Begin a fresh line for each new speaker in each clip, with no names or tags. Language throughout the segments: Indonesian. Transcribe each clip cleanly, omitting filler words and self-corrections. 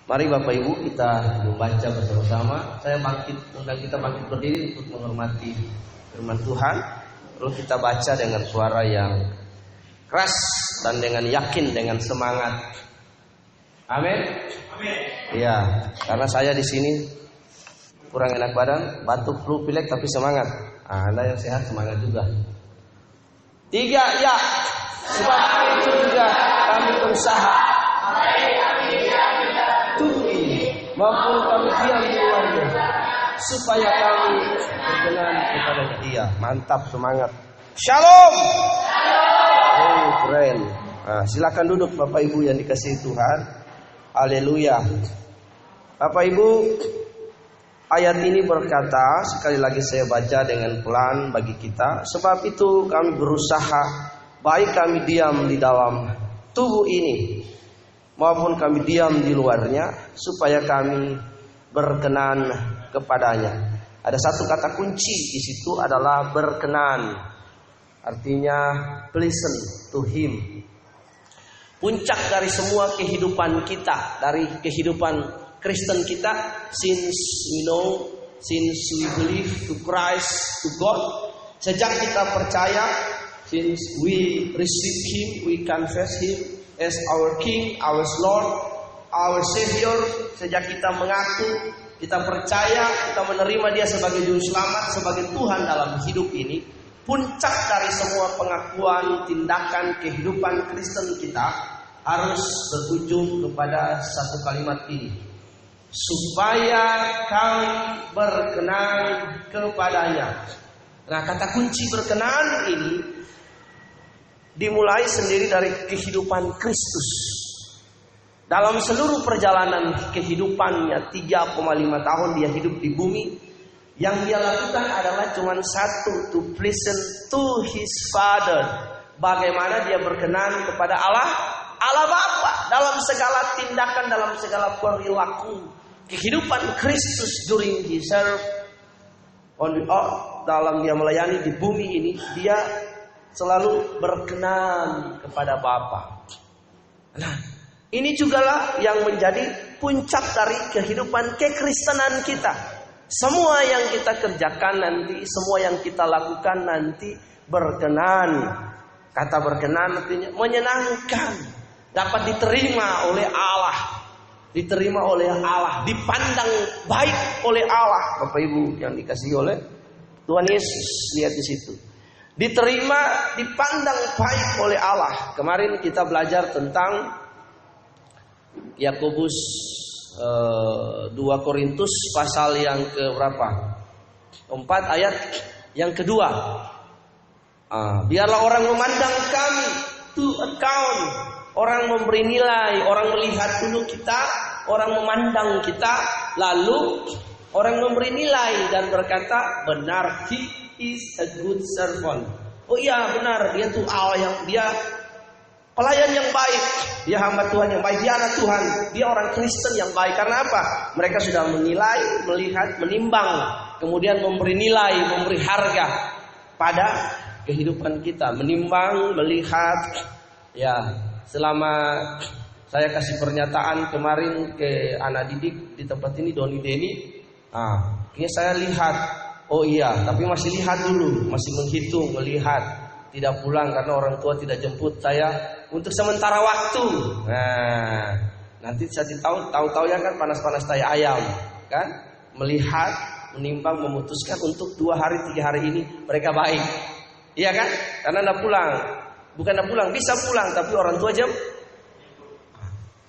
Mari Bapak Ibu kita membaca bersama-sama. Saya undang kita bangkit berdiri untuk menghormati firman Tuhan. Lalu kita baca dengan suara yang keras dan dengan yakin, dengan semangat. Amin. Amin. Iya, karena saya di sini kurang enak badan, batuk, flu, pilek, tapi semangat. Anda yang sehat semangat juga. 3 ya. Sebab itu juga kami berusaha maupun kami diam di luarnya, supaya kami berkenan kepada Dia. Mantap, semangat. Shalom. Oh, keren. Nah, silakan duduk Bapak Ibu yang dikasihi Tuhan. Haleluya. Bapak Ibu, ayat ini berkata, sekali lagi saya baca dengan pelan bagi kita. Sebab itu kami berusaha, baik kami diam di dalam tubuh ini maupun kami diam di luarnya, supaya kami berkenan kepadanya. Ada satu kata kunci di situ adalah berkenan. Artinya pleasant to him. Puncak dari semua kehidupan kita, dari kehidupan Kristen kita, since we believe to Christ, to God, sejak kita percaya, since we receive him, we confess him as our King, our Lord, our Savior. Sejak kita mengaku, kita percaya, kita menerima Dia sebagai Juru Selamat, sebagai Tuhan dalam hidup ini, puncak dari semua pengakuan, tindakan, kehidupan Kristen kita harus berujung kepada satu kalimat ini: supaya kami berkenan kepadanya. Nah, kata kunci berkenan ini dimulai sendiri dari kehidupan Kristus. Dalam seluruh perjalanan kehidupannya 3,5 tahun dia hidup di bumi, yang dia lakukan adalah cuma satu, to pleasant to his Father. Bagaimana dia berkenan kepada Allah Bapa dalam segala tindakan, dalam segala perilaku. Kehidupan Kristus during his serve on the earth, dalam dia melayani di bumi ini, dia selalu berkenan kepada Bapa. Nah, ini jugalah yang menjadi puncak dari kehidupan kekristenan kita. Semua yang kita kerjakan nanti, semua yang kita lakukan nanti berkenan. Kata berkenan artinya menyenangkan, dapat diterima oleh Allah. Diterima oleh Allah, dipandang baik oleh Allah. Bapak Ibu yang dikasihi oleh Tuhan Yesus, lihat di situ. Diterima, dipandang baik oleh Allah. Kemarin kita belajar tentang Yakobus 2 Korintus pasal yang ke berapa? 4 ayat yang kedua. Biarlah orang memandang kami to account. Orang memberi nilai, orang melihat dulu kita, orang memandang kita, lalu orang memberi nilai dan berkata, benar, he is a good servant. Oh iya, benar, dia tuh Allah yang dia pelayan yang baik, dia hamba Tuhan yang baik, dia anak Tuhan, dia orang Kristen yang baik. Karena apa? Mereka sudah menilai, melihat, menimbang, kemudian memberi nilai, memberi harga pada kehidupan kita, menimbang, melihat. Ya, selama saya kasih pernyataan kemarin ke anak didik di tempat ini, Doni Deni, ini saya lihat. Oh iya, tapi masih lihat dulu, masih menghitung, melihat. Tidak pulang karena orang tua tidak jemput saya untuk sementara waktu. Nah, nanti saya tahu ya kan panas-panas tai ayam, kan? Melihat, menimbang, memutuskan untuk 2 hari 3 hari ini mereka baik. Iya kan? Karena enggak pulang. Bukan enggak pulang, bisa pulang tapi orang tua jam.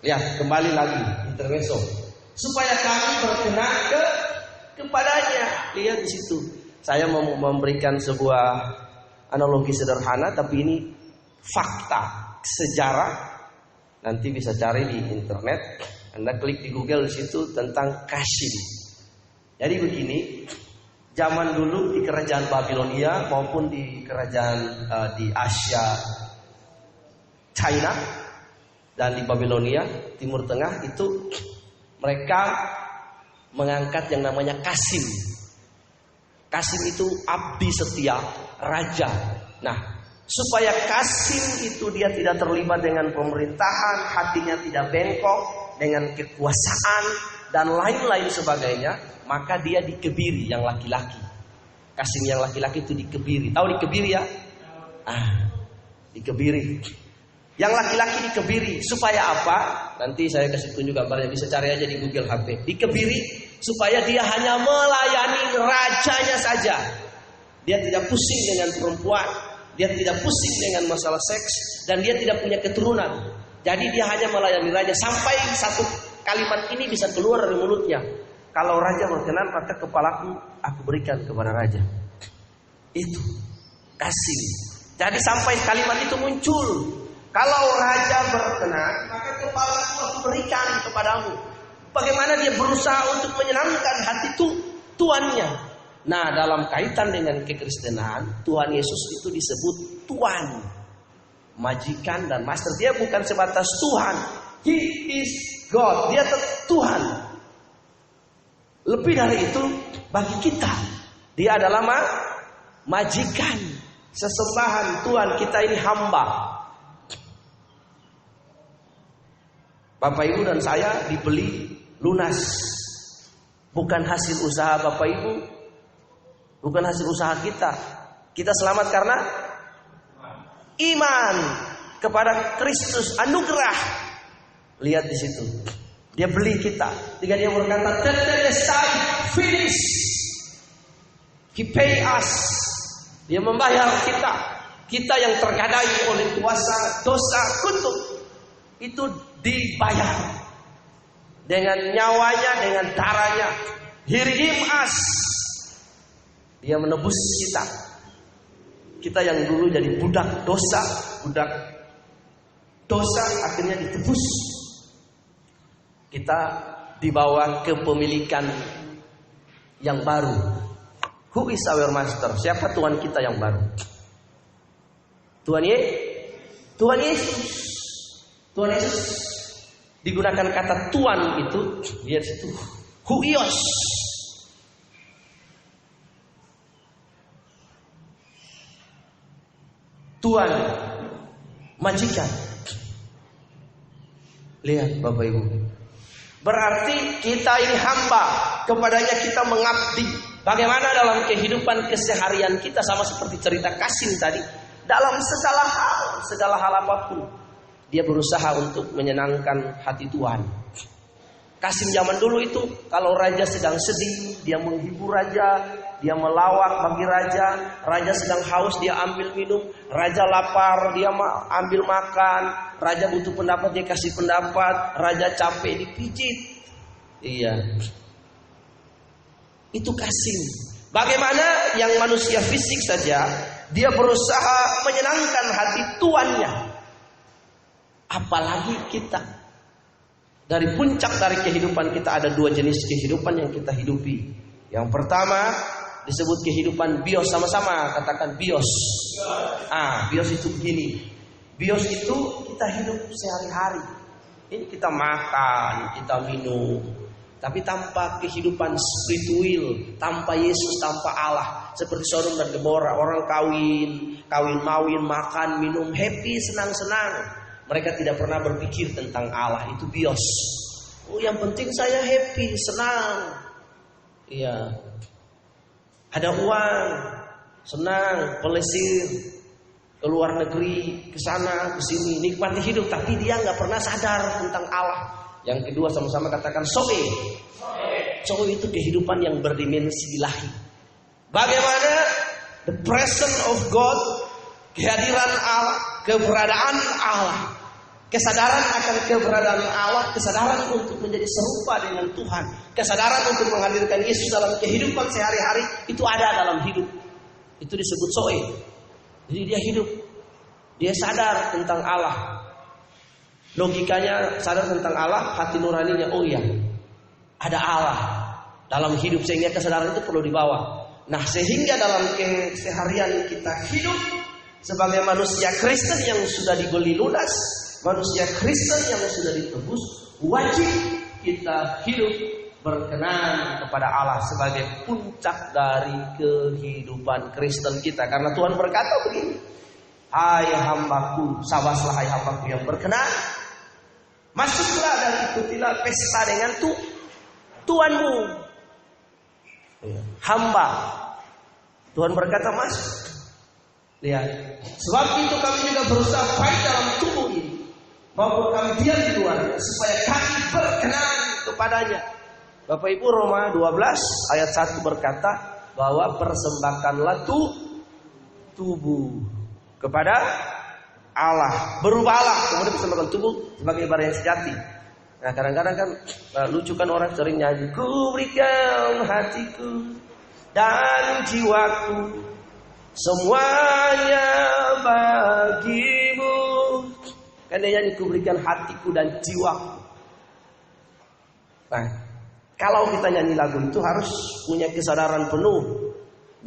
Lihat, kembali lagi intermezzo. Supaya kami berkenan kepadanya. Lihat di situ. Saya mau memberikan sebuah analogi sederhana, tapi ini fakta, sejarah. Nanti bisa cari di internet. Anda klik di Google di situ tentang Kasim. Jadi begini, zaman dulu di kerajaan Babilonia maupun di kerajaan di Asia, China dan di Babilonia, Timur Tengah itu mereka mengangkat yang namanya Kasim. Kasim itu abdi setia, raja. Nah, supaya Kasim itu dia tidak terlibat dengan pemerintahan, hatinya tidak bengkok, dengan kekuasaan dan lain-lain sebagainya, maka dia dikebiri yang laki-laki. Kasim yang laki-laki itu dikebiri. Tahu dikebiri ya? Dikebiri. Yang laki-laki dikebiri supaya apa? Nanti saya kasih tunjuk gambarnya, bisa cari aja di Google HP. Dikebiri supaya dia hanya melayani rajanya saja. Dia tidak pusing dengan perempuan, dia tidak pusing dengan masalah seks, dan dia tidak punya keturunan. Jadi dia hanya melayani raja. Sampai satu kalimat ini bisa keluar dari mulutnya. Kalau raja berkenan, maka kepalaku aku berikan kepada raja. Itu kasih. Jadi sampai kalimat itu muncul. Kalau raja berkenan, maka kepalaku aku berikan kepadamu. Bagaimana dia berusaha untuk menyenangkan hati tuannya. Nah, dalam kaitan dengan kekristenan, Tuhan Yesus itu disebut Tuhan, majikan dan master. Dia bukan sebatas Tuhan. He is God. Dia Tuhan. Lebih dari itu, bagi kita, dia adalah majikan, sesembahan Tuhan. Kita ini hamba. Bapak Ibu dan saya dibeli lunas. Bukan hasil usaha Bapak Ibu, bukan hasil usaha kita. Kita selamat karena iman kepada Kristus, anugerah. Lihat di situ. Dia beli kita. Jika dia berkata, "Tetelestai, finish." He pay us. Dia membayar kita. Kita yang tergadai oleh kuasa dosa kutuk itu dibayar dengan nyawanya, dengan darahnya. He redeem us. Dia menebus kita. Kita yang dulu jadi budak dosa akhirnya ditebus. Kita dibawa kepemilikan yang baru. Who is our master? Siapa Tuhan kita yang baru? Tuhan Yesus. Tuhan Yesus digunakan kata Tuhan itu, lihat situ. Huios. Tuhan, majikan. Lihat Bapak Ibu. Berarti kita ini hamba, kepadanya kita mengabdi. Bagaimana dalam kehidupan keseharian kita, sama seperti cerita Kasim tadi. Dalam segala hal apapun, dia berusaha untuk menyenangkan hati Tuhan. Kasim zaman dulu itu, kalau raja sedang sedih, dia menghibur raja, dia melawak bagi raja. Raja sedang haus, dia ambil minum. Raja lapar, dia ambil makan. Raja butuh pendapat, dia kasih pendapat. Raja capek, dipijit. Iya. Itu Kasim. Bagaimana yang manusia fisik saja, dia berusaha menyenangkan hati tuannya. Apalagi kita. Dari puncak dari kehidupan kita ada dua jenis kehidupan yang kita hidupi. Yang pertama disebut kehidupan bios, sama-sama katakan bios. Bios itu begini. Bios itu kita hidup sehari-hari. Ini kita makan, kita minum. Tapi tanpa kehidupan spiritual, tanpa Yesus, tanpa Allah. Seperti Sodom dan Gomora, orang kawin, makan, minum, happy, senang-senang. Mereka tidak pernah berpikir tentang Allah. Itu bios. Yang penting saya happy, senang. Iya. Ada uang, senang, pelesir, ke luar negeri, ke sana, ke sini, nikmati hidup. Tapi dia nggak pernah sadar tentang Allah. Yang kedua sama-sama katakan soe. Soe itu kehidupan yang berdimensi ilahi. Bagaimana the presence of God, kehadiran Allah, keberadaan Allah. Kesadaran akan keberadaan Allah, kesadaran untuk menjadi serupa dengan Tuhan, kesadaran untuk menghadirkan Yesus dalam kehidupan sehari-hari, itu ada dalam hidup. Itu disebut soe. Jadi dia hidup, dia sadar tentang Allah. Logikanya sadar tentang Allah, hati nuraninya, oh iya, ada Allah dalam hidup, sehingga kesadaran itu perlu dibawa. Nah, sehingga dalam keseharian kita hidup sebagai manusia Kristen yang sudah dibeli lunas, manusia Kristen yang sudah ditebus, wajib kita hidup berkenan kepada Allah sebagai puncak dari kehidupan Kristen kita. Karena Tuhan berkata begini, hai hambaku, sawaslah hai hambaku yang berkenan. Masuklah dan ikutilah pesta dengan Tuhanmu. Hamba. Tuhan berkata, masuk. Lihat. Sebab itu kami juga berusaha baik dalam tubuh ini, maupun kami diam di luarnya, supaya kami berkenan kepadanya. Bapak Ibu, Roma 12 ayat 1 berkata bahwa persembahkanlah tubuh kepada Allah, berubahlah, kemudian persembahkan tubuh sebagai ibadah yang sejati. Nah, kadang-kadang kan lucu kan orang sering nyanyi, ku berikan hatiku dan jiwaku semuanya bagimu. Kan dia nyanyi, ku berikan hatiku dan jiwaku. Nah, kalau kita nyanyi lagu itu harus punya kesadaran penuh.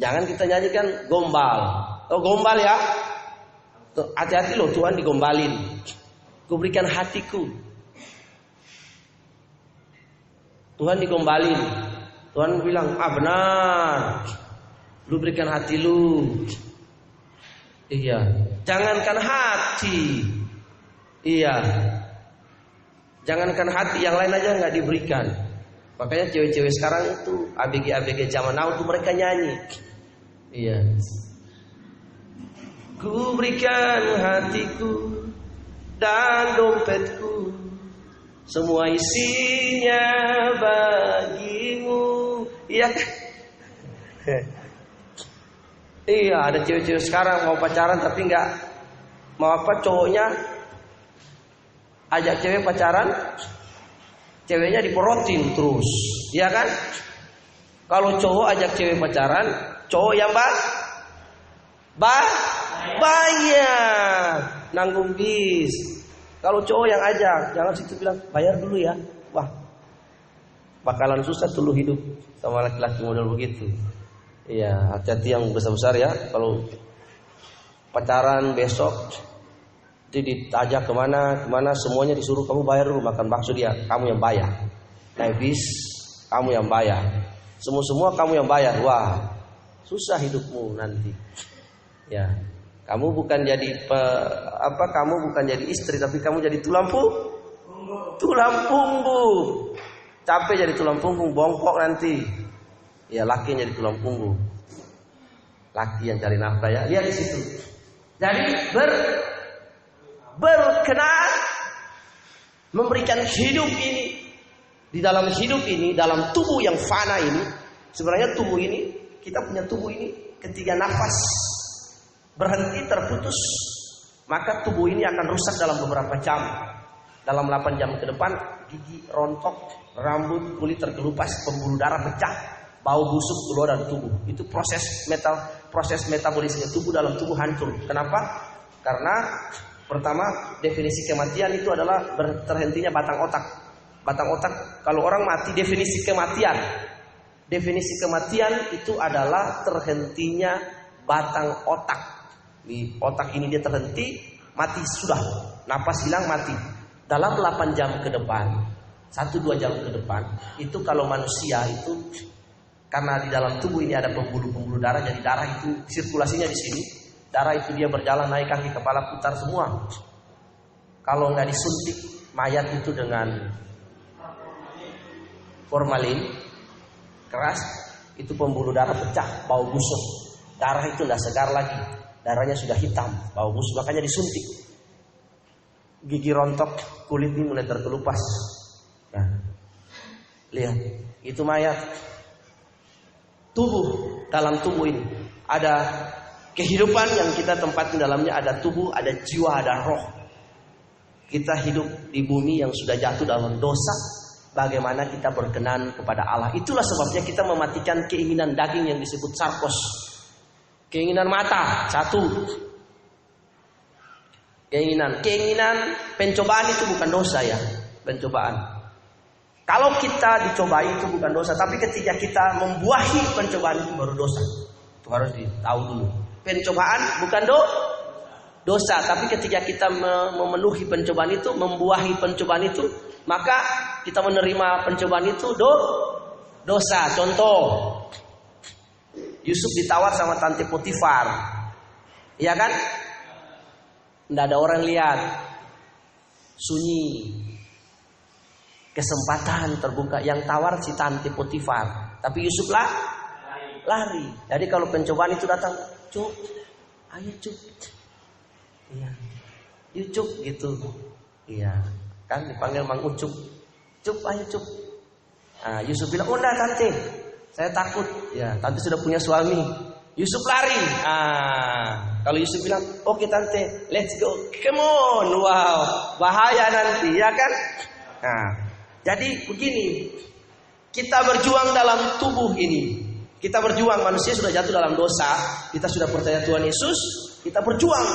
Jangan kita nyanyikan gombal. Oh, gombal ya. Hati-hati loh, Tuhan digombalin. Ku berikan hatiku. Tuhan digombalin. Tuhan bilang, benar. Lu berikan hati lu. Iya. Jangankan hati. Iya. Jangankan hati, yang lain aja nggak diberikan. Makanya cewek-cewek sekarang itu ABG zaman now itu mereka nyanyi. Iya. Ku berikan hatiku dan dompetku, semua isinya bagimu. Iya. Iya, ada cewek-cewek sekarang mau pacaran tapi nggak mau apa, cowoknya ajak cewek pacaran, ceweknya diporotin terus, ya kan? Kalau cowok ajak cewek pacaran, cowok yang bayar, nanggung bis. Kalau cowok yang ajak, jangan situ bilang bayar dulu ya. Wah, bakalan susah dulu hidup sama laki-laki model begitu. Iya, hati-hati yang besar-besar ya. Kalau pacaran besok ditajak kemana semuanya disuruh kamu bayar dulu, makan bakso dia kamu yang bayar, naik bis kamu yang bayar, semua kamu yang bayar. Wah, susah hidupmu nanti. Ya, kamu bukan jadi kamu bukan jadi istri, tapi kamu jadi tulang punggung. Capek jadi tulang punggung, bongkok nanti. Ya, laki yang jadi tulang punggung. Laki yang cari nafkah ya. Lihat di situ. Jadi berkenan memberikan hidup ini. Di dalam hidup ini, dalam tubuh yang fana ini, sebenarnya tubuh ini, kita punya tubuh ini, ketika nafas berhenti terputus, maka tubuh ini akan rusak dalam beberapa jam. Dalam 8 jam ke depan, gigi rontok, rambut, kulit terkelupas, pembuluh darah pecah, bau busuk keluar dari tubuh. Itu proses metabolisme tubuh dalam tubuh hancur. Kenapa? Karena pertama, definisi kematian itu adalah terhentinya batang otak. Batang otak, kalau orang mati, definisi kematian itu adalah terhentinya batang otak. Di otak ini dia terhenti, mati sudah. Napas hilang, mati. Dalam 8 jam ke depan, 1-2 jam ke depan, itu kalau manusia itu, karena di dalam tubuh ini ada pembuluh-pembuluh darah, jadi darah itu sirkulasinya di sini. Darah itu dia berjalan naik kaki kepala putar semua. Kalau nggak disuntik mayat itu dengan formalin keras, itu pembuluh darah pecah, bau busuk. Darah itu nggak segar lagi, darahnya sudah hitam, bau busuk. Makanya disuntik. Gigi rontok, kulit ini mulai terkelupas. Nah, lihat, itu mayat. Tubuh, dalam tubuh ini ada kehidupan yang kita tempatin dalamnya, ada tubuh, ada jiwa, ada roh. Kita hidup di bumi yang sudah jatuh dalam dosa. Bagaimana kita berkenan kepada Allah. Itulah sebabnya kita mematikan keinginan daging yang disebut sarkos. Keinginan mata, satu. Keinginan pencobaan itu bukan dosa ya. Pencobaan. Kalau kita dicobai itu bukan dosa. Tapi ketika kita membuahi pencobaan itu baru dosa. Itu harus ditahu dulu. Pencobaan bukan dosa, tapi ketika kita memenuhi pencobaan itu, membuahi pencobaan itu, maka kita menerima pencobaan itu dosa. Contoh, Yusuf ditawar sama tante Potifar, iya kan? Tidak ada orang lihat, sunyi, Kesempatan terbuka, yang tawar si tante Potifar, tapi Yusuf lari. Jadi kalau pencobaan itu datang, cuk, ayo cuk, iya, yuk cuk gitu, iya, kan dipanggil Mang Ucup, cuk, ayo cuk. Nah, Yusuf bilang, oh enggak tante, saya takut. Ya, tante sudah punya suami. Yusuf lari. Kalau Yusuf bilang, oke tante, let's go, come on, wow, bahaya nanti, ya kan? Nah. Jadi begini, kita berjuang dalam tubuh ini. Kita berjuang, manusia sudah jatuh dalam dosa. Kita sudah percaya Tuhan Yesus, kita berjuang.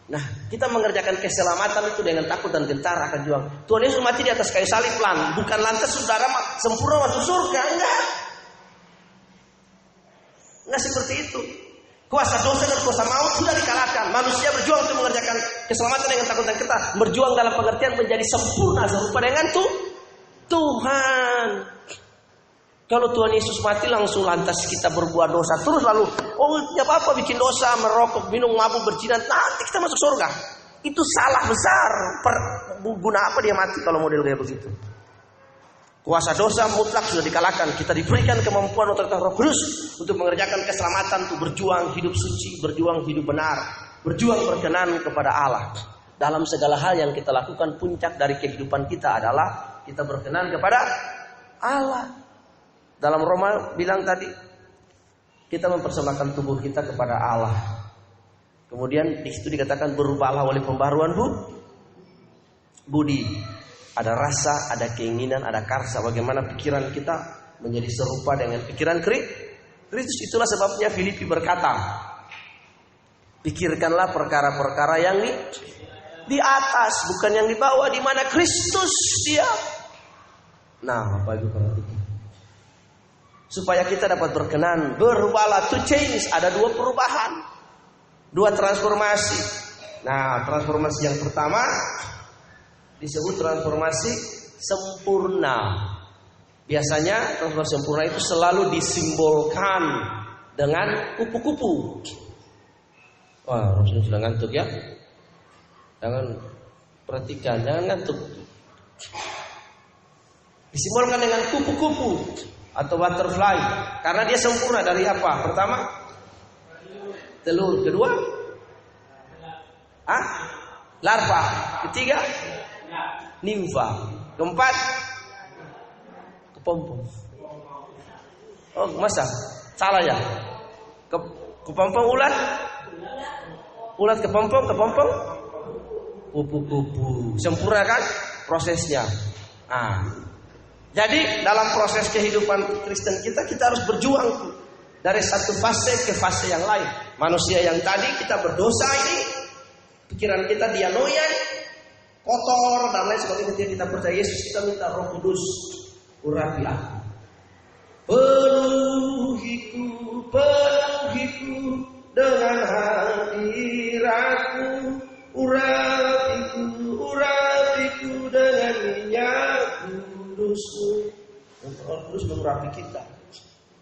Nah, kita mengerjakan keselamatan itu dengan takut dan gentar akan juang. Tuhan Yesus mati di atas kayu salib bukan lantas saudara sempurna masuk surga, enggak seperti itu. Kuasa dosa dan kuasa maut sudah dikalahkan. Manusia berjuang untuk mengerjakan keselamatan dengan takut dan gentar. Berjuang dalam pengertian menjadi sempurna serupa dengan Tuhan. Kalau Tuhan Yesus mati langsung lantas kita berbuat dosa terus lalu, oh ya apa bikin dosa, merokok, minum, mabuk, berzina, nanti kita masuk surga. Itu salah besar. Guna apa dia mati kalau model kayak begitu? Kuasa dosa mutlak sudah dikalahkan. Kita diberikan kemampuan otoritas Roh Kudus untuk mengerjakan keselamatan, untuk berjuang hidup suci, berjuang hidup benar, berjuang berkenan kepada Allah. Dalam segala hal yang kita lakukan, puncak dari kehidupan kita adalah kita berkenan kepada Allah. Dalam Roma bilang tadi, kita mempersembahkan tubuh kita kepada Allah. Kemudian di situ dikatakan berubahlah oleh pembaruan budi. Ada rasa, ada keinginan, ada karsa. Bagaimana pikiran kita menjadi serupa dengan pikiran Kristus. Itulah sebabnya Filipi berkata, pikirkanlah perkara-perkara yang di atas, bukan yang di bawah, di mana Kristus dia. Nah, Bapak Ibu perhatikan. Supaya kita dapat berkenan, berubahlah, to change. Ada dua perubahan, dua transformasi. Nah, transformasi yang pertama disebut transformasi sempurna. Biasanya transformasi sempurna itu selalu disimbolkan dengan kupu-kupu. Wah, Rasulullah sudah ngantuk ya. Jangan perhatikan, jangan ngantuk. Disimbolkan dengan kupu-kupu atau butterfly, karena dia sempurna. Dari apa? Pertama, telur. Kedua, larva. Ketiga, nimfa. Keempat, kepompong. Oh, masa? Salah ya? Kepompong ulat. Ulat kepompong, kupu-kupu. Sempurna kan prosesnya? Jadi dalam proses kehidupan Kristen kita harus berjuang dari satu fase ke fase yang lain. Manusia yang tadi kita berdosa ini, pikiran kita dianoia, kotor dan lain sebagainya. Ketika kita percaya Yesus, kita minta Roh Kudus urapi aku. Penuhiku dengan hadiratmu, urapiku dengan minyak kudusmu. Roh Kudus mengurapi kita.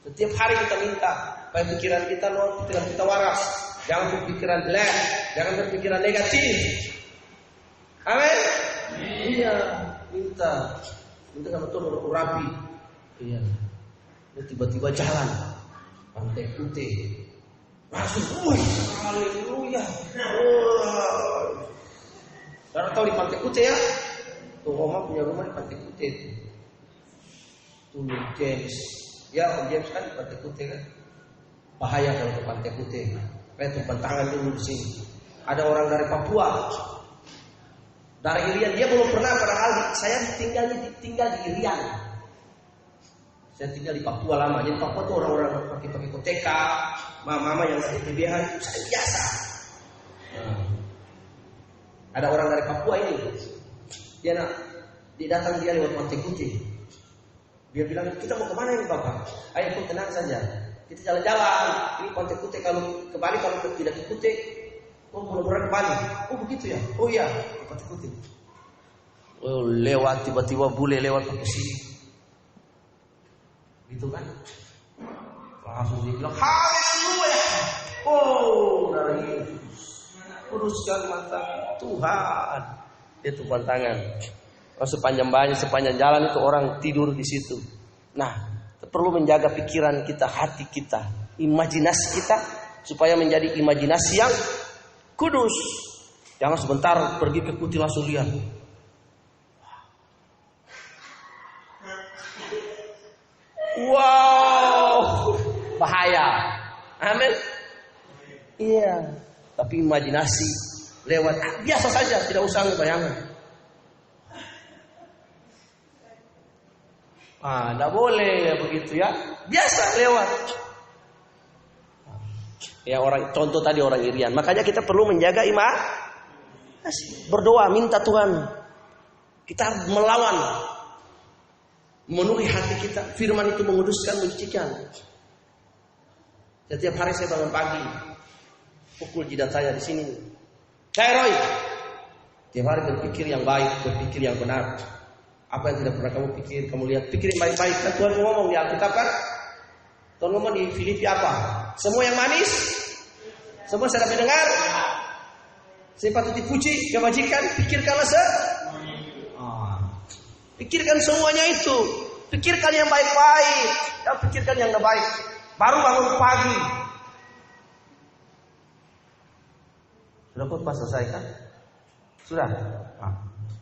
Setiap hari kita minta supaya pikiran kita waras. Jangan berpikiran jelek, jangan berpikiran negatif. Amin. Iya, minta sama Tuhan urapi. Iya. Tiba-tiba jalan Pantai Putih. Langsung, haleluya. Saudara tahu di Pantai Putih ya? Tuh Oma punya rumah di Pantai Putih. Tuh James. Ya Om James kan di Pantai Putih kan. Bahaya kalau ke Pantai Putih. Kayak tumpang tangan dulu di sini. Ada orang dari Papua, dari Irian. Dia belum pernah, padahal saya tinggal di Irian. Saya tinggal di Papua lama. Jadi Papua tuh orang-orang pakai koteka, mama yang sakit TBH itu saya biasa. Ada orang dari Papua ini, dia datang lewat Pantai Putih. Dia bilang, kita mau kemana ini Bapak? Ayo pun tenang saja, kita jalan-jalan. Ini Pantai Putih, kalau ke Bali kalau tidak ke Putih, benar-benar ke Bali. Oh begitu ya? Oh iya, Pantai Putih. Oh, lewat tiba-tiba bule lewat ke sini. Gitu kan? Langsung dia bilang, haleluya. Oh, dari Yesus. Uruskan mata Tuhan. Dia tumpang tangan. Sepanjang jalan itu orang tidur di situ. Nah, perlu menjaga pikiran kita, hati kita, imajinasi kita supaya menjadi imajinasi yang kudus. Jangan sebentar pergi ke kuti langsung lihat. Wow, bahaya. Amin. Iya, tapi imajinasi lewat biasa saja, tidak usah bayangkan. Tidak boleh ya begitu ya. Biasa lewat. Ya contoh tadi orang irian. Makanya kita perlu menjaga imajinasi. Berdoa, minta Tuhan. Kita melawan. Memenuhi hati kita. Firman itu menguduskan, menyucikan. Setiap hari saya bangun pagi, pukul jidat saya di sini. Roy. Tiap hari berpikir yang baik, berpikir yang benar. Apa yang tidak pernah kamu pikir, kamu lihat, pikirin baik-baik. Kan Tuhan ngomong di Alkitab kan? Tuhan ngomong di Filipi apa? Semua yang manis, semua sedap didengar, sepatut dipuji, kebajikan, pikirkanlah pikirkan semuanya itu. Pikirkan yang baik-baik, ya, pikirkan yang baik. Baru bangun pagi. Sudah khotbah selesai kan? Sudah.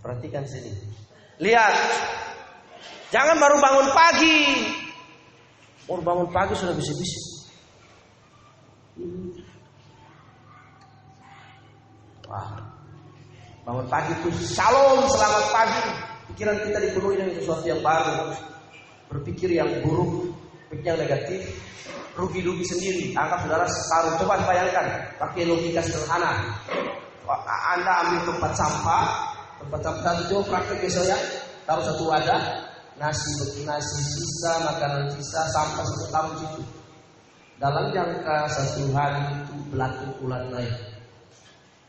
Perhatikan sini. Lihat. Jangan baru bangun pagi. Baru bangun pagi sudah bisik-bisik. Bangun pagi itu shalom, selamat pagi. Pikiran kita dipenuhi dengan sesuatu yang baru. Berpikir yang buruk, pikir yang negatif, rugi-rugi sendiri. Anggap saudara taruh, coba bayangkan pakai logika sederhana. Anda ambil tempat sampah itu praktek besok ya, taruh satu wadah, nasi sisa, makanan sisa, sampah semua taruh di situ. Dalam jangka 1 hari itu belatung ulat naik.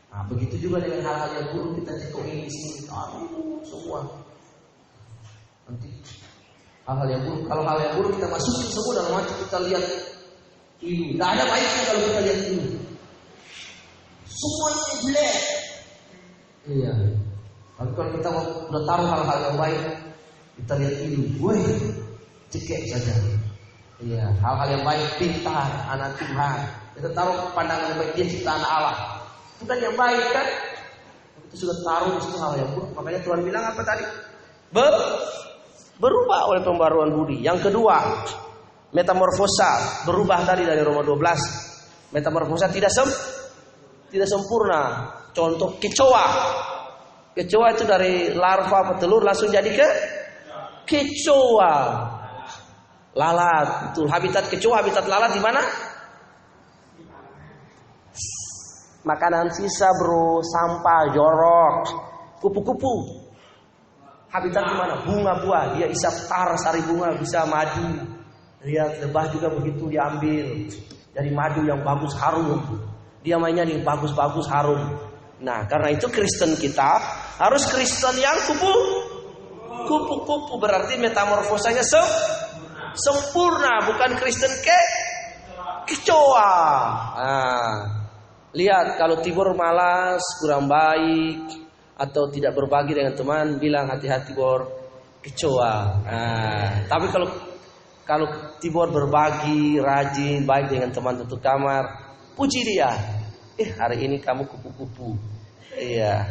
Nah, begitu juga dengan hal-hal yang buruk kita cekok ini di sini, semua. Nanti hal-hal yang buruk, kalau hal yang buruk kita masukin semua dalam hati kita lihat ini. Tidak ada baiknya kalau kita lihat ini. Semuanya jelek. Iya. Tapi kalau kita udah taruh hal-hal yang baik, kita lihat ini, cekek saja. Iya, hal-hal yang baik, pintar, anak Tuhan. Kita taruh pandangan yang baik, dia ciptaan Allah. Itu kan yang baik kan? Kita sudah taruh di situ hal yang buruk. Makanya Tuhan bilang apa tadi? Berubah oleh pembaruan budi. Yang kedua, metamorfosa, berubah tadi dari Roma 12. Metamorfosa tidak sempurna. Contoh kecoa. Kecoa itu dari larva petelur langsung jadi kecoa. Lalat. Itu habitat kecoa, habitat lalat di mana? Makanan sisa bro, sampah, jorok, kupu-kupu. Habitat di mana? Bunga buah. Dia isap sari bunga bisa madu. Lihat lebah juga begitu diambil. Dari madu yang bagus harum. Dia mainnya di bagus-bagus harum. Nah, karena itu Kristen kita harus Kristen yang kupu-kupu, berarti metamorfosanya sempurna, bukan Kristen kecoa. Nah, lihat kalau Tibor malas, kurang baik, atau tidak berbagi dengan teman, bilang hati-hati Bor, kecoa. Nah, tapi kalau Tibor berbagi, rajin, baik dengan teman satu kamar, puji dia. Hari ini kamu kupu-kupu. Iya.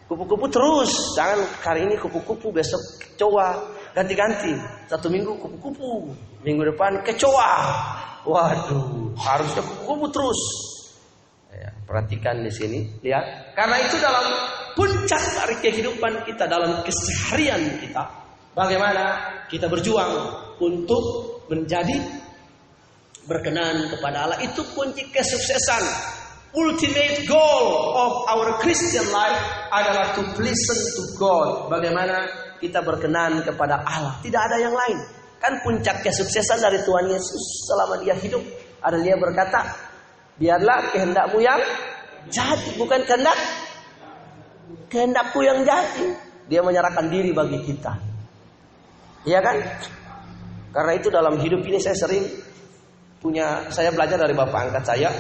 Kupu-kupu terus. Jangan hari ini kupu-kupu, besok kecoa. Ganti-ganti. 1 minggu kupu-kupu, minggu depan kecoa. Waduh, harusnya kupu-kupu terus. Ya, perhatikan di sini, lihat. Karena itu dalam puncak dari kehidupan kita, dalam keseharian kita, bagaimana kita berjuang untuk menjadi berkenan kepada Allah. Itu kunci kesuksesan. Ultimate goal of our Christian life adalah to listen to God. Bagaimana kita berkenan kepada Allah. Tidak ada yang lain. Kan puncak kesuksesan dari Tuhan Yesus selama dia hidup adalah dia berkata, biarlah kehendakmu yang jadi, bukan kehendakku yang jadi. Dia menyerahkan diri bagi kita. Iya kan? Karena itu dalam hidup ini saya belajar dari bapak angkat saya.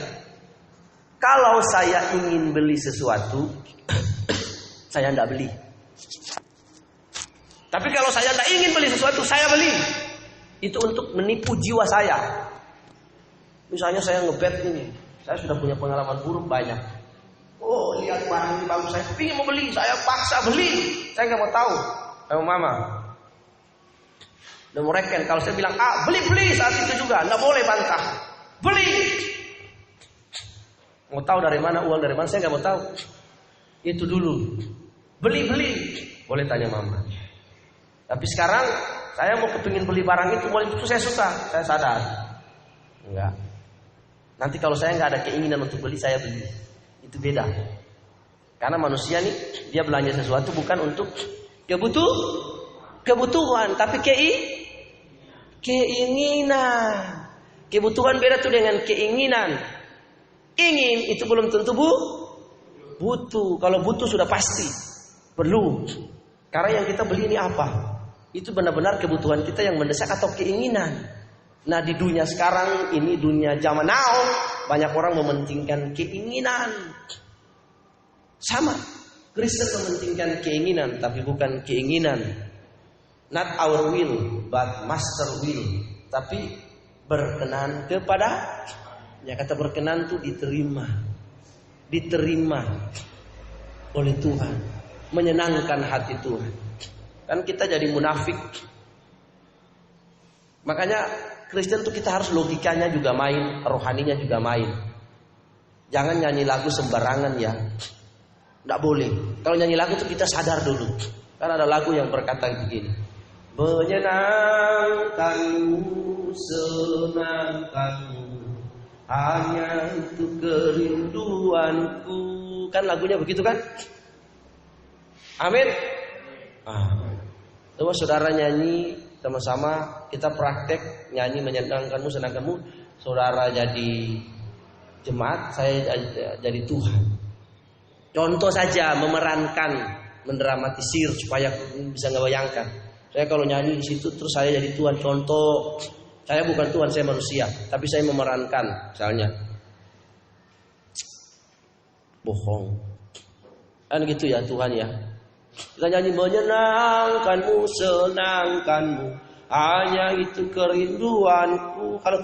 Kalau saya ingin beli sesuatu, saya tidak beli. Tapi kalau saya tidak ingin beli sesuatu, saya beli. Itu untuk menipu jiwa saya. Misalnya saya ngebet ini, saya sudah punya pengalaman buruk banyak. Oh, lihat barang ini bagus, saya ingin mau beli, saya paksa beli. Saya nggak mau tahu sama mama. Dan mereka kalau saya bilang beli saat itu juga, nggak boleh bantah. Beli. Mau tahu dari mana uang dari mana, saya nggak mau tahu. Itu dulu. Beli. Boleh tanya mama. Tapi sekarang saya mau kepingin beli barang itu, itu saya suka, saya sadar. Enggak. Nanti kalau saya nggak ada keinginan untuk beli, saya beli. Itu beda. Karena manusia nih, dia belanja sesuatu bukan untuk kebutuhan, tapi keinginan. Kebutuhan beda tuh dengan keinginan. Ingin itu belum tentu butuh. Kalau butuh sudah pasti perlu. Karena yang kita beli ini apa? Itu benar-benar kebutuhan kita yang mendesak atau keinginan. Nah, di dunia sekarang ini, dunia zaman now, banyak orang mementingkan keinginan. Sama, Kristen mementingkan keinginan, tapi bukan keinginan. Not our will, but master will. Tapi berkenan kepada, ya kata berkenan itu diterima oleh Tuhan, menyenangkan hati Tuhan. Kan kita jadi munafik. Makanya Kristen tuh kita harus logikanya juga main, rohaninya juga main. Jangan nyanyi lagu sembarangan ya. Nggak boleh. Kalau nyanyi lagu tuh kita sadar dulu. Kan ada lagu yang berkata begini. Menyenangkanmu, senangkanmu, hanya itu kerinduanku. Kan lagunya begitu kan? Amin. Coba saudara nyanyi sama-sama, kita praktek nyanyi menyenangkanmu, senangkanmu. Saudara jadi jemaat, saya jadi Tuhan. Contoh saja, memerankan, mendramatisir supaya bisa ngebayangkan. Saya kalau nyanyi di situ terus saya jadi Tuhan. Contoh, saya bukan Tuhan, saya manusia, tapi saya memerankan. Misalnya, bohong, kan gitu ya Tuhan ya. Kita nyanyi menyenangkanmu, senangkanmu, hanya itu kerinduanku. Kalau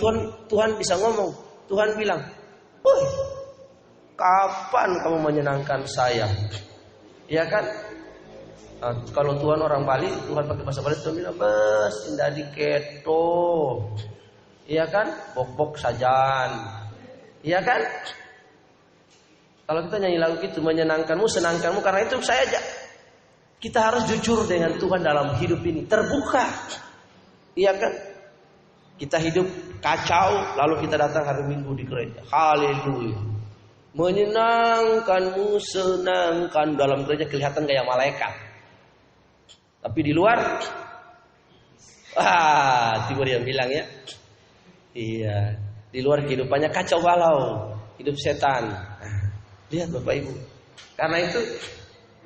Tuhan bisa ngomong, Tuhan bilang, woi, kapan kamu menyenangkan saya? Ya kan? Nah, kalau Tuhan orang Bali, Tuhan pakai bahasa Bali, Tuhan bilang, bes, indah diketo. Iya kan? Bok-bok sajan. Iya kan? Kalau kita nyanyi lagu gitu, menyenangkanmu, senangkanmu, karena itu kita harus jujur dengan Tuhan dalam hidup ini. Terbuka. Iya kan? Kita hidup kacau, lalu kita datang hari Minggu di gereja. Haleluya. Menyenangkanmu, senangkan. Dalam gereja kelihatan kayak malaikat. Tapi di luar, Timur yang bilang ya. Iya. Di luar kehidupannya kacau balau. Hidup setan. Lihat Bapak Ibu. Karena itu,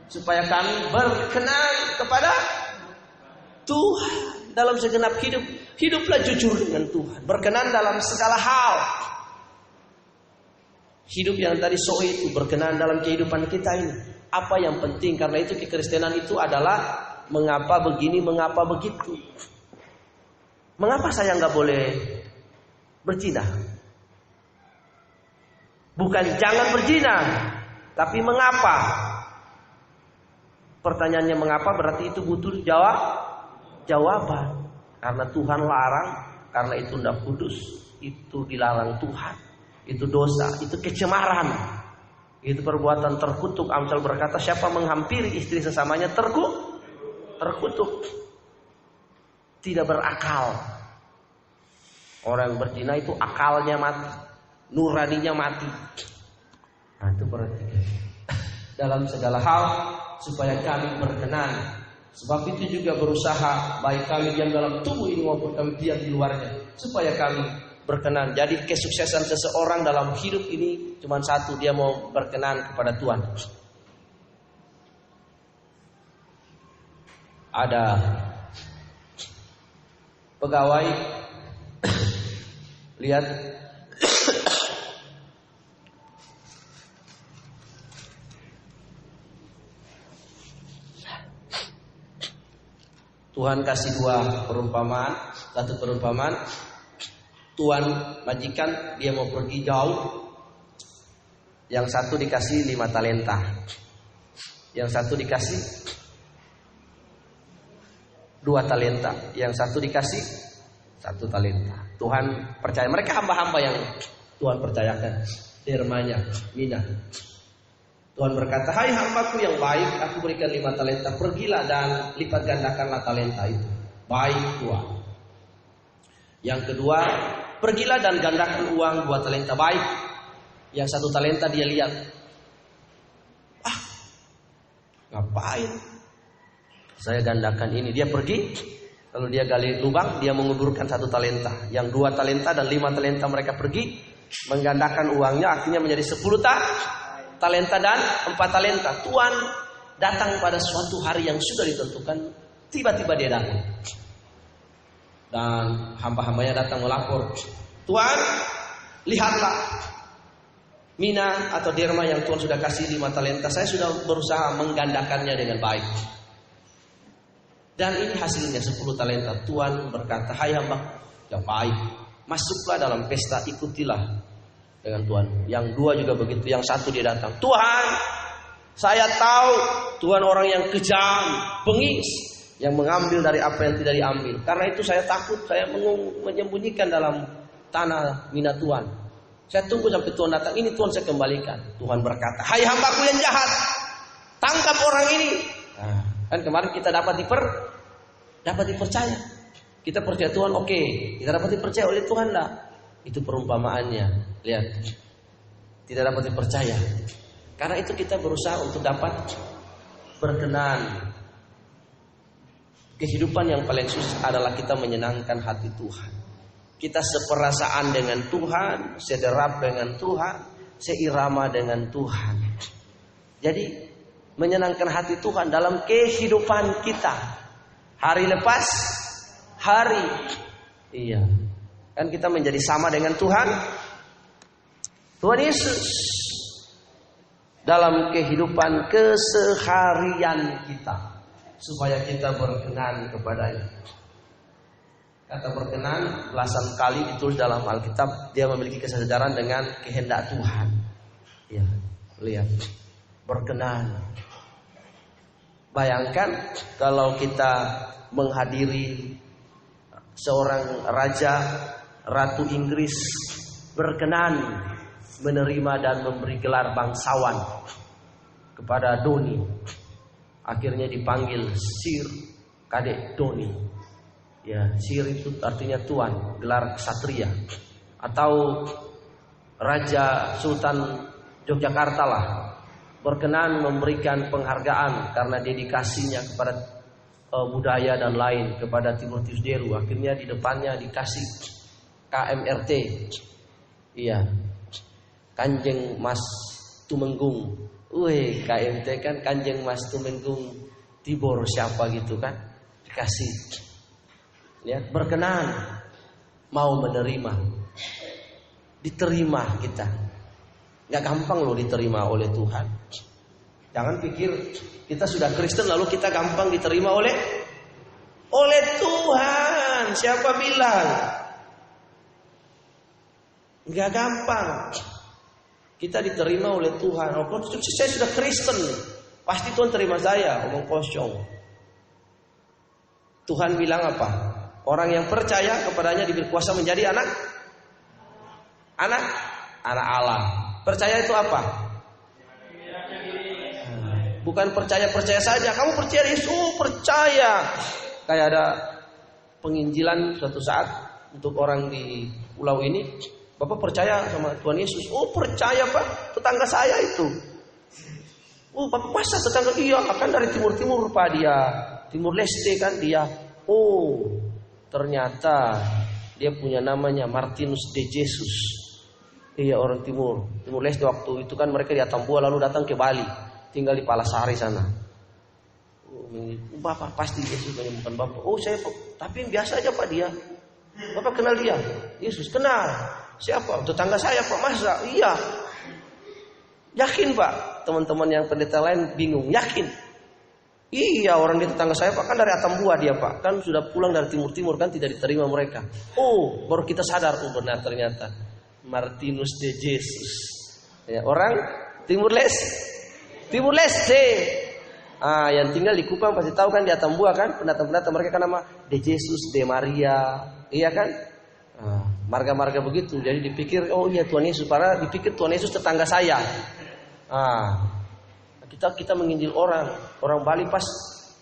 supaya kami berkenan kepada Tuhan dalam segenap hidup. Hiduplah jujur dengan Tuhan, berkenan dalam segala hal. Hidup yang tadi itu berkenan dalam kehidupan kita ini. Apa yang penting? Karena itu kekristenan itu adalah mengapa begini, mengapa begitu. Mengapa saya nggak boleh berzina? Bukan jangan berzina, tapi mengapa? Pertanyaannya mengapa, berarti itu butuh jawaban. Karena Tuhan larang, karena itu tidak kudus, itu dilarang Tuhan, itu dosa, itu kecemaran, itu perbuatan terkutuk. Amsal berkata, siapa menghampiri istri sesamanya terkutuk, tidak berakal. Orang yang berzina itu akalnya mati, nuraninya mati. Nah itu berarti dalam segala hal supaya kami berkenan. Sebab itu juga berusaha, baik kami diam dalam tubuh ini maupun kami diam di luarnya, supaya kami berkenan. Jadi kesuksesan seseorang dalam hidup ini cuma satu, dia mau berkenan kepada Tuhan. Ada pegawai lihat Tuhan kasih dua perumpamaan. Satu perumpamaan, tuan majikan dia mau pergi jauh. Yang satu dikasih 5 talenta. Yang satu dikasih 2 talenta. Yang satu dikasih 1 talenta. Tuhan percaya. Mereka hamba-hamba yang Tuhan percayakan. Firman-Nya, Mina. Tuhan berkata, hai hambaku yang baik, aku berikan 5 talenta. Pergilah dan lipat gandakanlah talenta itu. Baik Tuhan. Yang kedua, pergilah dan gandakan uang 2 talenta. Baik. Yang 1 talenta dia lihat. Ngapain? Saya gandakan ini. Dia pergi. Lalu dia gali lubang. Dia menguburkan 1 talenta. Yang 2 talenta dan 5 talenta mereka pergi. Menggandakan uangnya. Akhirnya menjadi 10 talenta dan 4 talenta. Tuhan datang pada suatu hari yang sudah ditentukan. Tiba-tiba dia datang. Dan hamba-hambanya datang melapor. Tuhan, lihatlah. Mina atau derma yang Tuhan sudah kasih 5 talenta. Saya sudah berusaha menggandakannya dengan baik. Dan ini hasilnya 10 talenta. Tuhan berkata, hai hamba yang baik. Masuklah dalam pesta, ikutilah dengan Tuhan. Yang 2 juga begitu. Yang 1 dia datang. Tuhan, saya tahu Tuhan orang yang kejam, bengis, yang mengambil dari apa yang tidak diambil. Karena itu saya takut, saya menyembunyikan dalam tanah mina Tuhan. Saya tunggu sampai Tuhan datang. Ini Tuhan saya kembalikan. Tuhan berkata, hai hambaku yang jahat, tangkap orang ini. Nah, kan kemarin kita dapat dipercaya. Kita percaya Tuhan, oke. Kita dapat dipercaya oleh Tuhan lah. Itu perumpamaannya. Lihat. Tidak dapat dipercaya. Karena itu kita berusaha untuk dapat berkenan. Kehidupan yang paling susah adalah kita menyenangkan hati Tuhan. Kita seperasaan dengan Tuhan, sederap dengan Tuhan, seirama dengan Tuhan. Jadi menyenangkan hati Tuhan dalam kehidupan kita. Hari lepas hari. Iya. Kan kita menjadi sama dengan Tuhan. Tuhan Yesus. Dalam kehidupan keseharian kita. Supaya kita berkenan kepadanya. Kata berkenan belasan kali ditulis dalam Alkitab. Dia memiliki kesadaran dengan kehendak Tuhan. Ya, lihat. Berkenan. Bayangkan kalau kita menghadiri seorang raja, ratu Inggris berkenan menerima dan memberi gelar bangsawan kepada Doni. Akhirnya dipanggil Sir Kadek Doni. Ya, Sir itu artinya tuan, gelar ksatria. Atau Raja Sultan Yogyakarta lah berkenan memberikan penghargaan karena dedikasinya kepada budaya dan lain kepada Timotius Deru. Akhirnya di depannya dikasih KMRT. Iya. Kanjeng Mas Tumenggung. Wih, KMT kan Kanjeng Mas Tumenggung Tibor siapa gitu kan? Dikasih. Ya, berkenan mau menerima. Diterima kita. Gak gampang loh diterima oleh Tuhan. Jangan pikir kita sudah Kristen lalu kita gampang diterima oleh Tuhan. Siapa bilang? Gak gampang. Kita diterima oleh Tuhan. Oh, saya sudah Kristen, pasti Tuhan terima saya. Omong kosong. Tuhan bilang apa? Orang yang percaya kepadanya diberi kuasa menjadi anak Allah. Percaya itu apa? Bukan percaya saja. Kamu percaya Yesus? Percaya. Kayak ada penginjilan suatu saat untuk orang di pulau ini. Bapak percaya sama Tuhan Yesus? Oh percaya Pak. Tetangga saya itu. Oh Bapak masa tetangga? Iya kan dari timur Pak dia. Timur Leste kan dia. Oh ternyata dia punya namanya Martinus de Jesus. Iya orang Timur Leste. Waktu itu kan mereka di Atambua lalu datang ke Bali, tinggal di Palasari sana. Bapak pasti Yesus menyembuhkan Bapak. Oh saya tapi biasa aja Pak dia. Bapak kenal dia? Yesus kenal. Siapa? Tetangga saya Pak. Masa? Iya. Yakin Pak? Teman-teman yang pendeta lain bingung. Yakin? Iya, orang di tetangga saya Pak kan dari Atambua dia Pak, kan sudah pulang dari timur-timur kan tidak diterima mereka. Oh, baru kita sadar, oh benar ternyata Martinus de Jesus. Ya, orang Timur Leste. Yang tinggal di Kupang pasti tahu kan di Atambua kan, pendatang-pendatang mereka kan nama de Jesus, de Maria, iya kan? Marga-marga begitu. Jadi dipikir oh iya Tuhan Yesus, padahal dipikir Tuhan Yesus tetangga saya. Kita menginjil orang Bali pas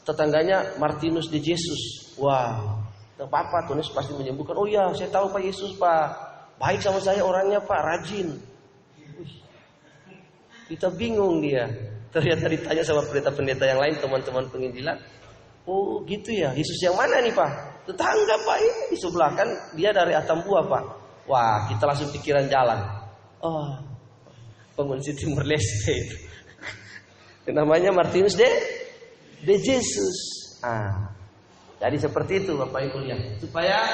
tetangganya Martinus de Jesus. Wah, tak apa-apa Tuhan Yesus pasti menyembuhkan. Oh iya, saya tahu Pak Yesus Pak, baik sama saya orangnya Pak, rajin. Kita bingung dia. Ternyata ditanya sama pendeta-pendeta yang lain, teman-teman penginjilan. Oh gitu ya, Yesus yang mana nih Pak? Tetangga Pak, ini di sebelah kan dia dari Atambua Pak. Wah, kita langsung pikiran jalan. Oh, pengungsi Timur Leste itu. Namanya Martinus de Jesus. Jadi seperti itu Bapak Ibu ya. Supaya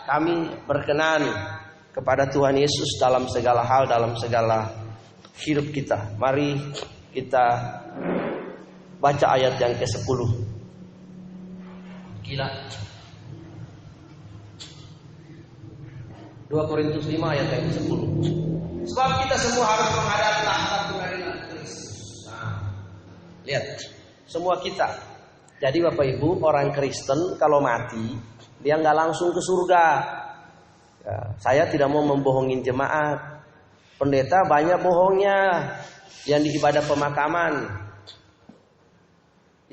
kami berkenan kepada Tuhan Yesus dalam segala hal, dalam segala hidup kita. Mari kita baca ayat yang ke-10. Gila. 2 Korintus 5 ayat yang ke-10. Sebab kita semua harus menghadapi tahta pengadilan Kristus. Lihat, semua kita. Jadi Bapak Ibu, orang Kristen kalau mati dia nggak langsung ke surga. Ya, saya tidak mau membohongin jemaat. Pendeta banyak bohongnya yang di ibadah pemakaman.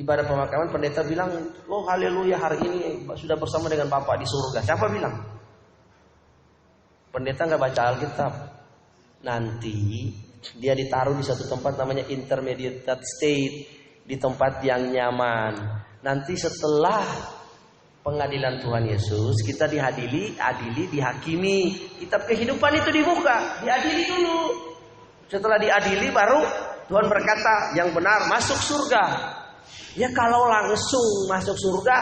Ibadah pemakaman pendeta bilang, oh haleluya hari ini sudah bersama dengan Bapak di surga. Siapa bilang? Pendeta nggak baca Alkitab. Nanti dia ditaruh di satu tempat namanya intermediate state, di tempat yang nyaman. Nanti setelah pengadilan Tuhan Yesus, kita dihakimi, kitab kehidupan itu dibuka, diadili dulu. Setelah diadili baru Tuhan berkata yang benar masuk surga. Ya kalau langsung masuk surga,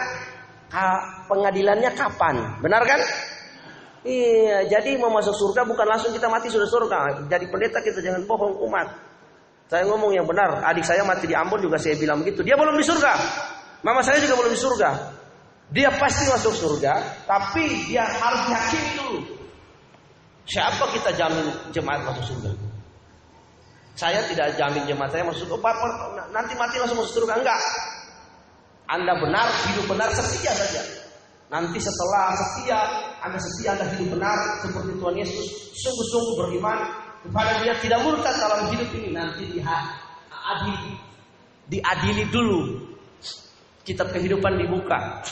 pengadilannya kapan? Benar kan? Iya, jadi mau masuk surga bukan langsung kita mati sudah surga. Jadi pendeta kita jangan bohong umat. Saya ngomong yang benar. Adik saya mati di Ambon juga saya bilang begitu. Dia belum di surga. Mama saya juga belum di surga. Dia pasti masuk surga, tapi dia harus dihakimi dulu. Siapa kita jamin jemaat masuk surga? Saya tidak jamin jemaat saya masuk surga. Nanti mati langsung masuk surga, enggak. Anda benar, hidup benar, setia saja. Nanti setelah Anda setia, Anda hidup benar seperti Tuhan Yesus, sungguh-sungguh beriman kepada Dia, tidak murtad dalam hidup ini, nanti diadili dulu. Kitab kehidupan dibuka.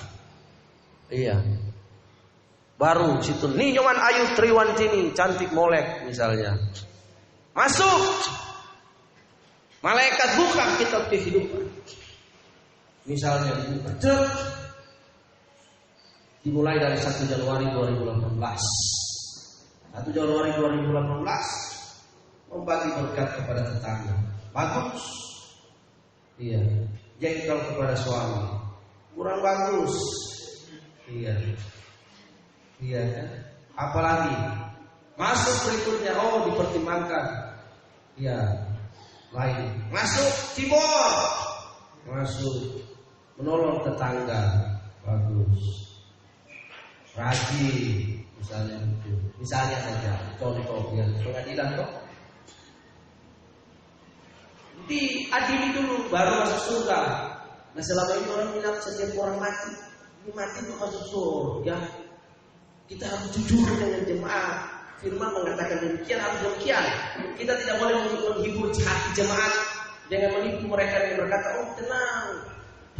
Iya. Baru situ, nih Nyoman Ayu Triwantini, cantik molek misalnya. Masuk. Malaikat buka kitab kehidupan. Misalnya dibuka. Dimulai dari 1 Januari 2018. 1 Januari 2018 membagi berkat kepada tetangga. Bagus. Iya. Jengkel kepada suami. Kurang bagus. Iya. Iya kan? Apalagi masuk berikutnya, oh dipertimbangkan. Iya. Lain. Masuk Timor. Masuk menolong tetangga. Bagus. Rajin misalnya saja contoh yang pengadilan kok diadili dulu baru masuk surga. Nah selama ini orang bilang setiap orang mati itu masuk surga. Kita harus jujur dengan jemaat. Firman mengatakan demikian, harus demikian. Kita tidak boleh menghibur hati jemaat dengan menipu mereka yang berkata, oh tenang,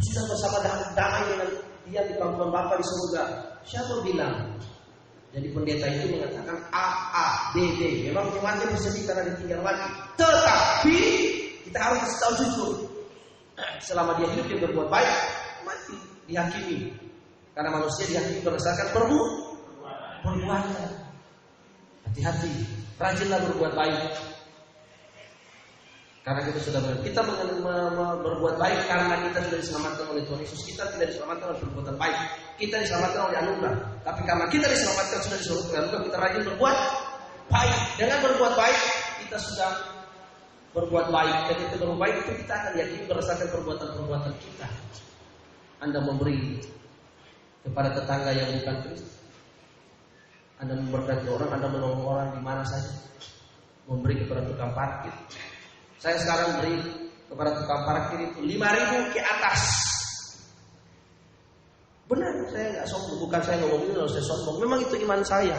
sudah bersama damai dengan dia di pangkuan Bapa di surga. Siapa bilang? Jadi pendeta itu mengatakan A, B, D. Memang jemaatnya bersedih karena ditinggal mati. Tetapi kita harus kasih tahu jujur. Selama dia hidup dia berbuat baik, mati dihakimi. Karena manusia dihakimi berdasarkan perbuatan. Hati-hati, rajinlah berbuat baik. Karena kita berbuat baik karena kita sudah diselamatkan oleh Tuhan Yesus. Kita tidak diselamatkan oleh perbuatan baik. Kita diselamatkan oleh anugerah. Tapi karena kita diselamatkan sudah diselamatkan oleh anugerah, kita rajin berbuat baik. Dengan berbuat baik kita sudah berbuat baik, dan itu berbuat baik itu kita akan yakini berdasarkan perbuatan-perbuatan kita. Anda memberi kepada tetangga yang bukan Kristen, Anda memberkati orang, Anda menolong orang di mana saja, memberi kepada tukang parkir. Saya sekarang beri kepada tukang parkir itu 5.000 ke atas. Benar, saya nggak sombong, bukan saya ngomong ini lalu saya sombong. Memang itu iman saya.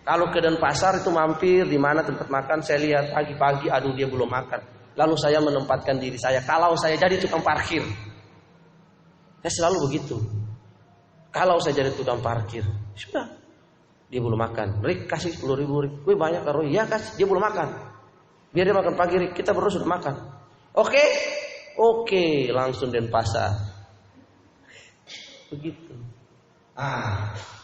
Kalau ke Denpasar itu mampir di mana tempat makan, saya lihat pagi-pagi, aduh dia belum makan. Lalu saya menempatkan diri saya, kalau saya jadi tukang parkir, saya selalu begitu. Kalau saya jadi tukang parkir, sudah, dia belum makan. Rik, kasih 10.000 Rik. Gue banyak karo, ya kasih, dia belum makan. Biar dia makan pagi, Rik. Kita berdua sudah makan. Oke, oke, langsung Denpasar. Begitu.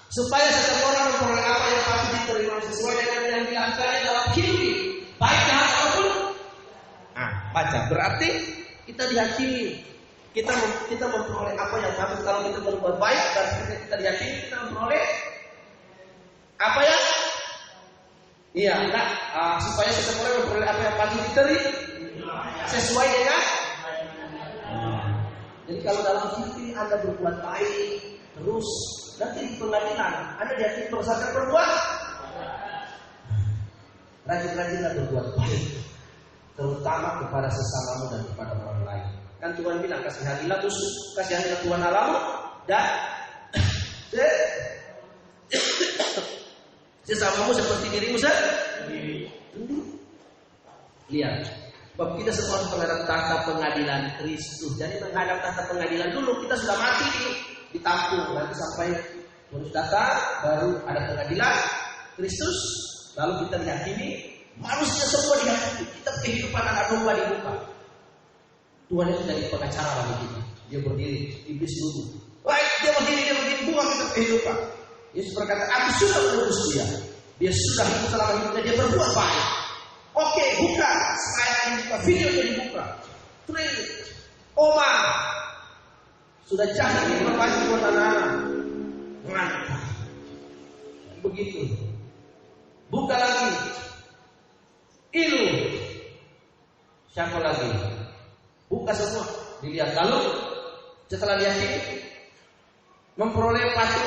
Supaya setiap orang memperoleh apa yang patut diterima sesuai dengan yang dilakukan dalam hidup, baik jahat apapun. Baca. Berarti kita dihakimi. Kita memperoleh apa yang patut. Kalau kita berbuat baik, berarti kita diyakini kita memperoleh apa ya? Iya, supaya setiap orang memperoleh apa yang patut diterima sesuai dengan. Jadi kalau dalam hidup ini Anda berbuat baik terus, nanti di pengadilan Anda diyakini berdasarkan berbuat. Rajin-rajinlah berbuat baik, terutama kepada sesamamu dan kepada orang lain. Kan Tuhan bilang kasihanilah Tuhan Allahmu dan sesamamu seperti dirimu sendiri. Lihat, sebab kita semua menghadap tahta pengadilan Kristus. Jadi menghadap tahta pengadilan dulu kita sudah mati ditampung, nanti sampai terus datang baru ada pengadilan Kristus, lalu kita diyakini manusia semua diyakini kita kehidupan anak domba dibuka. Tuhan itu jadi pengacara bagi kita. Dia berdiri, iblis duduk. Baik, dia begini, buang kita kehidupan. Yesus berkata, aku sudah menebus dia. Dia sudah hidup selama hidupnya, dia berbuat baik. Oke, buka. Saya akan buka video jadi buka. Three. Oma. Sudah jahat ini pasti buat anak-anak. Mantap. Begitu. Buka lagi. Ilu. Siapa lagi? Buka semua. Dilihat. Lalu setelah dia memperoleh patut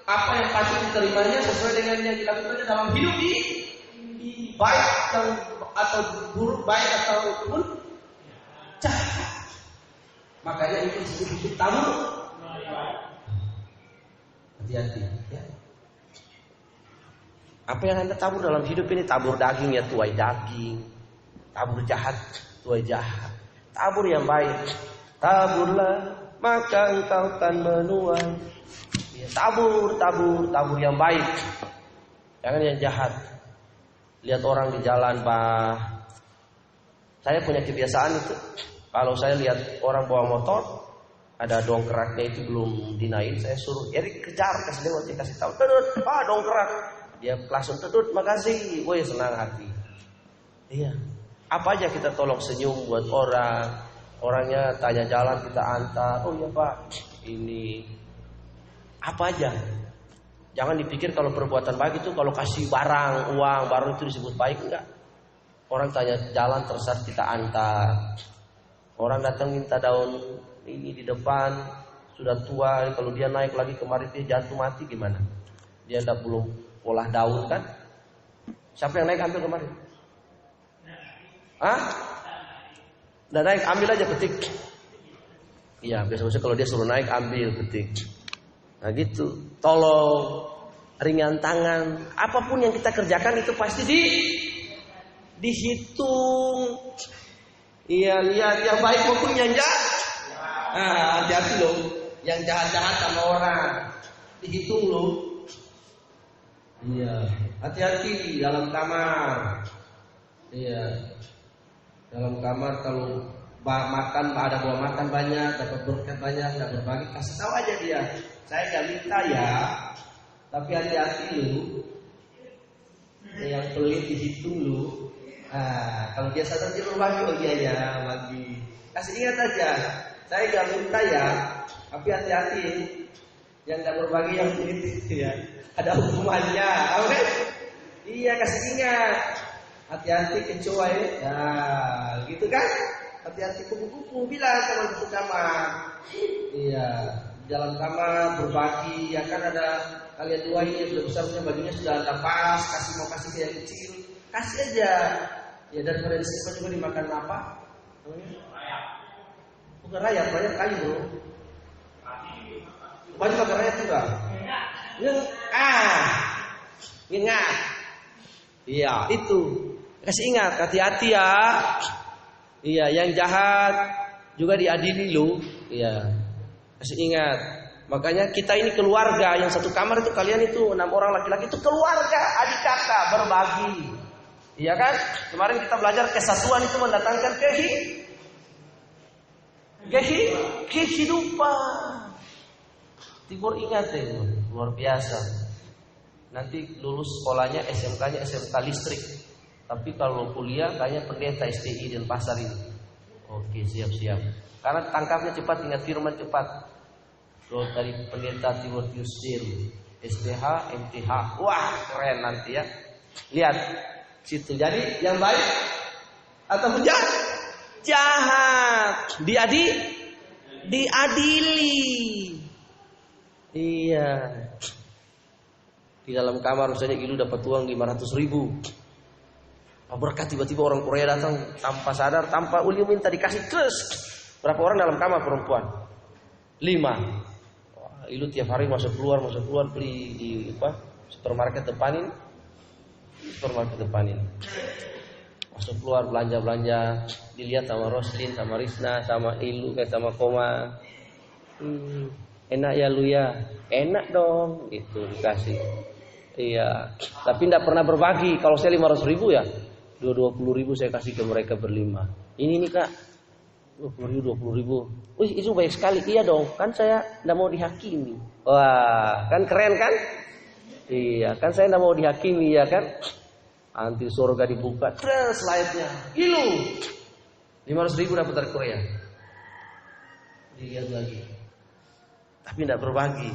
apa yang patut diterimanya sesuai dengan yang dilakukannya dalam hidup di baik atau buruk, baik ataupun jahat. Makanya itu disebut hidup tabur. Hati-hati ya. Apa yang Anda tabur dalam hidup ini? Tabur daging ya tuai daging, tabur jahat tuai jahat, tabur yang baik. Taburlah maka engkau akan menuai. Ya, tabur yang baik, jangan yang jahat. Lihat orang di jalan, Pak. Saya punya kebiasaan itu. Kalau saya lihat orang bawa motor, ada dongkraknya itu belum dinaik, saya suruh Erik kejar, kasih lewat, dia kasih tahu, "Tedut, Pak, dongkrak." Dia langsung tedut, "Makasih." Woi, senang hati. Iya. Apa aja kita tolong senyum buat orang. Orangnya tanya jalan kita antar. "Oh iya Pak, ini." Apa aja. Jangan dipikir kalau perbuatan baik itu kalau kasih barang, uang, baru itu disebut baik. Enggak. Orang tanya jalan tersesat kita antar. Orang datang minta daun ini di depan, sudah tua, kalau dia naik lagi kemarin dia jatuh mati gimana? Dia belum olah daun kan? Siapa yang naik ambil kemarin? Udah naik ambil aja petik. Iya, biasanya kalau dia suruh naik ambil petik. Nah gitu. Tolong ringan tangan. Apapun yang kita kerjakan itu pasti dihitung. Iya, lihat yang baik maupun yang jahat. Hati-hati loh. Yang jahat-jahat sama orang dihitung loh. Iya, hati-hati dalam kamar. Iya. Dalam kamar kalau makan ada buah makan banyak, dapat berkat banyak, nggak berbagi, kasih tahu aja dia. Saya nggak minta ya, tapi hati-hati lu. Yang pelit dihitung lu. Kalau dia sadar dia berbagi, oh iya ya bagi. Kasih ingat aja, saya nggak minta ya, tapi hati-hati. Yang nggak berbagi yang pelit ya, ada hukumannya. Oke? Iya, kasih ingat. Hati-hati kecoa ya. Nah, gitu kan? Hati-hati kupu-kupu, bilang sama satu kamar. Iya, di dalam kamar berbagi, ya kan ada kalian dua ini sudah besar punya bajunya sudah ada pas, mau kasih ke yang kecil, kasih aja. Ya daripada disimpan juga dimakan apa? Bukan rayap kayu bro. Baju makan rayap juga. Ingat. Iya itu. Kasih ingat, hati-hati ya. Iya, yang jahat juga diadili loh. Iya. Kasih ingat. Makanya kita ini keluarga, yang satu kamar itu kalian itu 6 orang laki-laki itu keluarga, adik kakak berbagi. Iya kan? Kemarin kita belajar kesatuan itu mendatangkan kehidupan. Timur ingat ya, luar biasa. Nanti lulus sekolahnya SMK-nya SMK listrik. Tapi kalau kuliah kayaknya pendeta STI dan pasar ini. Oke, siap-siap. Karena tangkapnya cepat, ingat firman cepat. Kalau dari pendeta Timotius Dir, STH, MTH. Wah, keren nanti ya. Lihat situ. Jadi yang baik atau jahat diadili. Iya. Di dalam kamar misalnya Ilu dapat uang 500.000. Berkat tiba-tiba orang Korea datang tanpa sadar, tanpa Uli minta dikasih terus. Berapa orang dalam kamar perempuan? 5. Ilu tiap hari masuk keluar beli di supermarket depan ini. Masuk keluar belanja, dilihat sama Roslin, sama Risna, sama Ilu, sama Koma. Enak ya lu ya, enak dong, itu dikasih. Iya, tapi tidak pernah berbagi. Kalau saya 500.000 ya, 20.000 saya kasih ke mereka berlima. Ini nih kak, 20.000. Wih itu baik sekali. Iya dong, kan saya tidak mau dihakimi. Wah, kan keren kan? Iya, kan saya tidak mau dihakimi ya kan? Nanti surga dibuka, terus slide-nya. Ilu, 500.000 dapat dari Korea. Dilihat lagi, tapi tidak berbagi.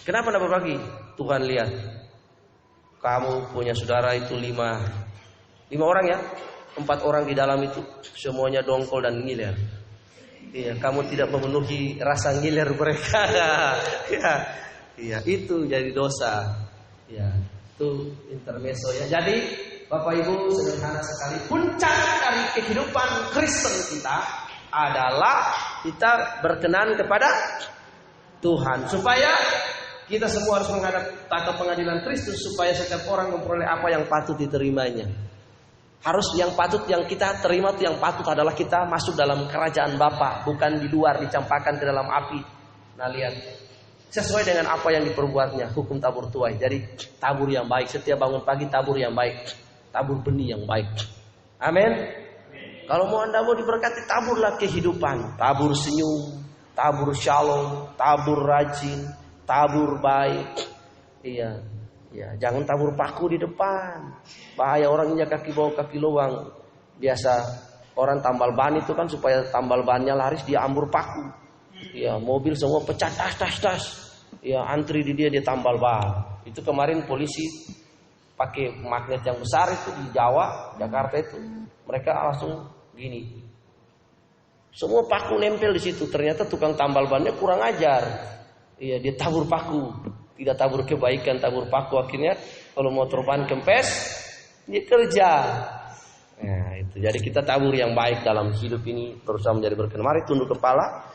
Kenapa tidak berbagi? Tuhan lihat, kamu punya saudara itu 5 orang ya. 4 orang di dalam itu semuanya dongkol dan ngiler. Iya, kamu tidak memenuhi rasa ngiler mereka. Iya, itu jadi dosa. Ya, itu intermezzo ya. Jadi Bapak Ibu sederhana sekali, puncak dari kehidupan Kristen kita adalah kita berkenan kepada Tuhan, supaya kita semua harus menghadap tahta pengadilan Kristus, supaya setiap orang memperoleh apa yang patut diterimanya. Harus yang kita terima itu yang patut adalah kita masuk dalam kerajaan Bapa, bukan di luar dicampakkan ke dalam api. Nah lihat, sesuai dengan apa yang diperbuatnya, hukum tabur tuai. Jadi tabur yang baik, setiap bangun pagi tabur yang baik, tabur benih yang baik. Amin. Kalau Anda mau diberkati, taburlah kehidupan, tabur senyum, tabur shalom, tabur rajin, tabur baik. Iya. Ya, jangan tabur paku di depan. Bahaya orang injak kaki bawah kaki luang. Biasa orang tambal ban itu kan supaya tambal bannya laris dia ambur paku. Ya, mobil semua pecah tas. Ya, antri di dia tambal ban. Itu kemarin polisi pakai magnet yang besar itu di Jawa, Jakarta itu. Mereka langsung gini. Semua paku nempel di situ. Ternyata tukang tambal bannya kurang ajar. Iya, dia tabur paku. Tidak tabur kebaikan, tabur paku. Akhirnya kalau motor ban kempes, dia kerja. Nah itu. Jadi kita tabur yang baik dalam hidup ini, berusaha menjadi berkenan. Mari tunduk kepala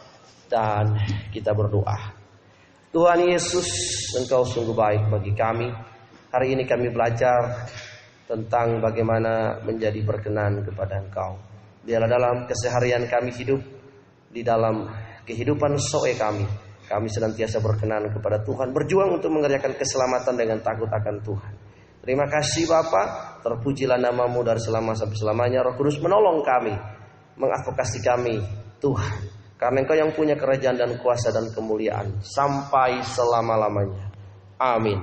dan kita berdoa. Tuhan Yesus, Engkau sungguh baik bagi kami. Hari ini kami belajar tentang bagaimana menjadi berkenan kepada Engkau. Biarlah dalam keseharian kami hidup, di dalam kehidupan soe kami senantiasa berkenan kepada Tuhan, berjuang untuk mengerjakan keselamatan dengan takut akan Tuhan. Terima kasih Bapa, terpujilah nama-Mu dari selama sampai selamanya. Roh Kudus menolong kami, mengadvokasi kami Tuhan, karena Engkau yang punya kerajaan dan kuasa dan kemuliaan sampai selama-lamanya. Amin.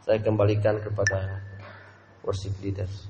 Saya kembalikan kepada worship leaders.